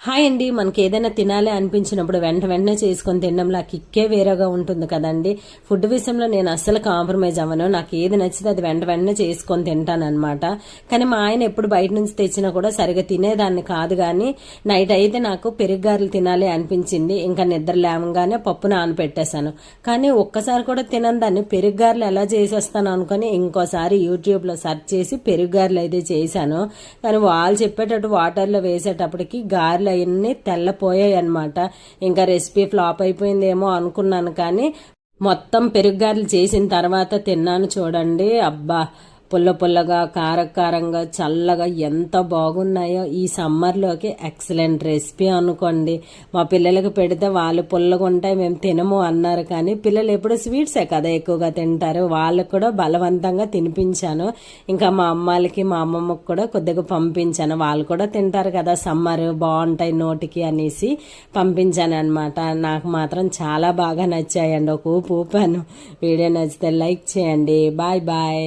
Hi అండి. మనకి ఏదైనా తినాలి అనిపించినప్పుడు వెంటనే చేసుకొని తినడంలో ఆ కిక్కే వేరేగా ఉంటుంది కదండి. ఫుడ్ విషయంలో నేను అస్సలు కాంప్రమైజ్ అవ్వను. నాకు ఏది నచ్చితే అది వెంటనే చేసుకొని తింటాను అనమాట. కానీ మా ఆయన ఎప్పుడు బయట నుంచి తెచ్చినా కూడా సరిగా తినేదాన్ని కాదు. కానీ నైట్ అయితే నాకు పెరుగ్గారెలు తినాలి అనిపించింది. ఇంకా నిద్ర లేవగానే పప్పు నానపెట్టేశాను. కానీ ఒక్కసారి కూడా తినని దాన్ని పెరుగ్గారెలు ఎలా చేసేస్తాను అనుకుని ఇంకోసారి యూట్యూబ్లో సెర్చ్ చేసి పెరుగ్గారెలు అయితే చేశాను. కానీ వాళ్ళు చెప్పేటట్టు వాటర్లో వేసేటప్పటికి గారెలు అవన్నీ తెల్లపోయాయి అనమాట. ఇంకా రెసిపీ ఫ్లాప్ అయిపోయిందేమో అనుకున్నాను. కానీ మొత్తం పెరుగ్గారెలు చేసిన తర్వాత తిన్నాను చూడండి. అబ్బా, పుల్ల పుల్లగా కారంగా చల్లగా ఎంత బాగున్నాయో. ఈ సమ్మర్లోకి ఎక్సలెంట్ రెసిపీ అనుకోండి. మా పిల్లలకు పెడితే వాళ్ళు పుల్లగా ఉంటాయి మేము తినము అన్నారు. కానీ పిల్లలు ఎప్పుడు స్వీట్సే కదా ఎక్కువగా తింటారు. వాళ్ళకు కూడా బలవంతంగా తినిపించాను. ఇంకా మా అమ్మాలకి మా అమ్మమ్మకి కూడా కొద్దిగా పంపించాను. వాళ్ళు కూడా తింటారు కదా, సమ్మర్ బాగుంటాయి నోటికి అనేసి పంపించాను అనమాట. నాకు మాత్రం చాలా బాగా నచ్చాయండి. ఒక ఊపు ఊపాను. వీడియో నచ్చితే లైక్ చేయండి. Bye bye.